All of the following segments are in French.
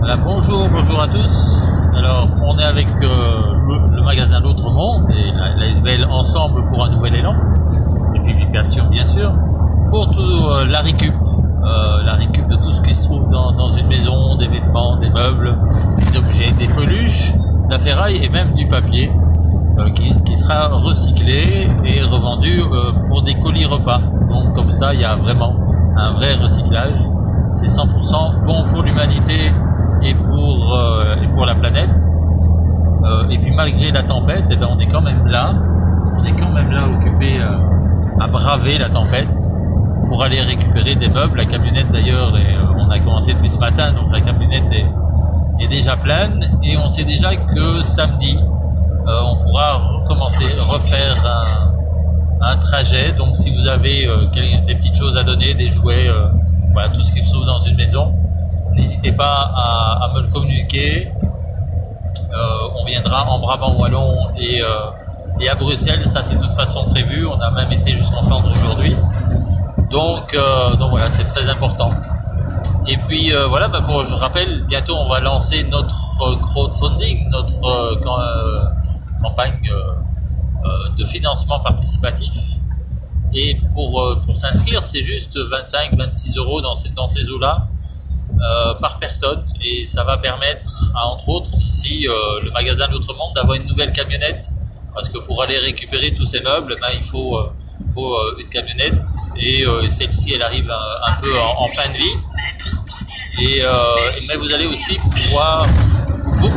Voilà, bonjour à tous. Alors, on est avec le magasin L'Autre Monde et la SBL ensemble pour un nouvel élan. Et puis Vipation, bien sûr, pour tout la récup de tout ce qui se trouve dans une maison, des vêtements, des meubles, des objets, des peluches, de la ferraille et même du papier qui sera recyclé et revendu pour des colis repas. Donc comme ça, il y a vraiment un vrai recyclage. C'est 100% bon pour l'humanité et pour la planète. Et puis malgré la tempête, eh ben, on est quand même là occupé à braver la tempête pour aller récupérer des meubles. La camionnette d'ailleurs, on a commencé depuis ce matin, donc la camionnette est déjà pleine et on sait déjà que samedi on pourra refaire un trajet. Donc si vous avez des petites choses à donner, des jouets, voilà, tout ce qui se trouve dans une maison, n'hésitez pas à me le communiquer. On viendra en Brabant wallon et à Bruxelles, ça c'est de toute façon prévu. On a même été jusqu'en Flandre aujourd'hui. Donc voilà, c'est très important. Et puis voilà, je rappelle, bientôt on va lancer notre crowdfunding, notre campagne de financement participatif. Et pour s'inscrire, c'est juste 25-26 € dans ces eaux-là par personne. Et ça va permettre à, entre autres, ici, le magasin L'Autre Monde, d'avoir une nouvelle camionnette. Parce que pour aller récupérer tous ces meubles, il faut une camionnette. Et celle-ci, elle arrive un peu en fin de vie. Mais vous allez aussi pouvoir nous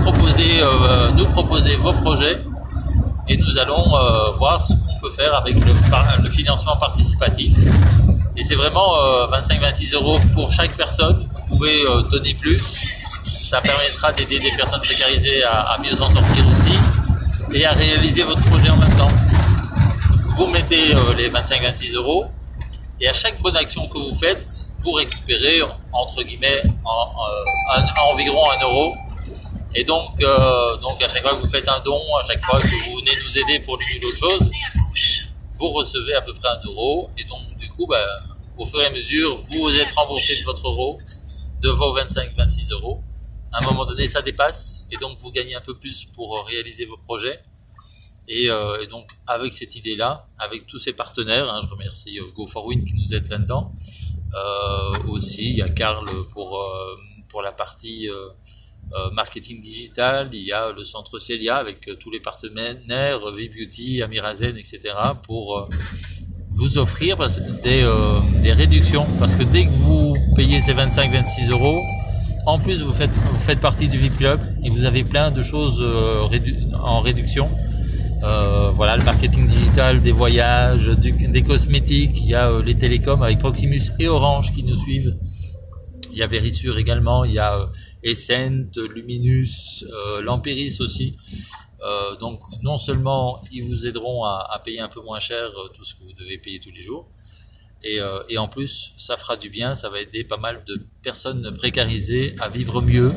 proposer vos projets. Et nous allons voir ce qu'on peut faire avec le financement participatif. Et c'est vraiment 25-26 € pour chaque personne. Vous pouvez donner plus. Ça permettra d'aider des personnes précarisées à mieux s'en sortir aussi et à réaliser votre projet en même temps. Vous mettez les 25-26 € et à chaque bonne action que vous faites, vous récupérez entre guillemets environ 1 €. Et donc à chaque fois que vous faites un don, à chaque fois que vous venez nous aider pour l'une ou l'autre chose, vous recevez à peu près 1 €. Et donc du coup, au fur et à mesure, vous êtes remboursé de votre euro, de vos 25-26 €. À un moment donné, ça dépasse et donc vous gagnez un peu plus pour réaliser vos projets. Et donc avec cette idée-là, avec tous ces partenaires, je remercie Go4Win qui nous aide là-dedans. Aussi, il y a Karl pour la partie marketing digital, il y a le centre Celia avec tous les partenaires, V-Beauty, Amirazen, etc. pour vous offrir des réductions, parce que dès que vous payez ces 25-26 €, en plus vous faites partie du VIP Club et vous avez plein de choses en réduction. Voilà, le marketing digital, des voyages, des cosmétiques, il y a les télécoms avec Proximus et Orange qui nous suivent. Il y a Verisure également, il y a Essent, Luminus, Lamperis aussi. Donc non seulement ils vous aideront à payer un peu moins cher tout ce que vous devez payer tous les jours, et en plus ça fera du bien, ça va aider pas mal de personnes précarisées à vivre mieux.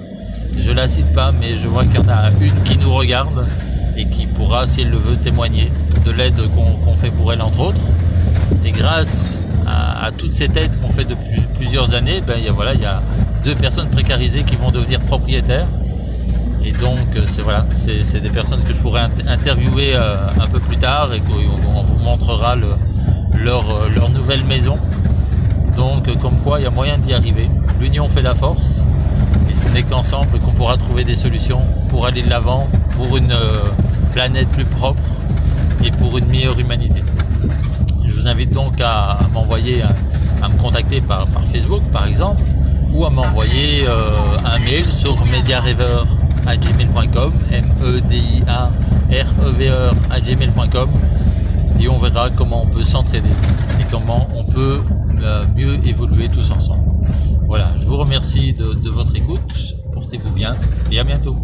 Je la cite pas, mais je vois qu'il y en a une qui nous regarde et qui pourra, si elle le veut, témoigner de l'aide qu'on fait pour elle entre autres. Et grâce à toute cette aide qu'on fait depuis plusieurs années, il y a 2 personnes précarisées qui vont devenir propriétaires. Et donc c'est des personnes que je pourrais interviewer un peu plus tard et qu'on vous montrera leur nouvelle maison. Donc comme quoi il y a moyen d'y arriver. L'union fait la force et ce n'est qu'ensemble qu'on pourra trouver des solutions pour aller de l'avant, pour une planète plus propre et pour une meilleure humanité. Je vous invite donc à me contacter par Facebook par exemple, ou à m'envoyer un mail sur mediarever@gmail.com, mediarever@gmail.com, et on verra comment on peut s'entraider et comment on peut mieux évoluer tous ensemble. Voilà, je vous remercie de votre écoute, portez-vous bien et à bientôt.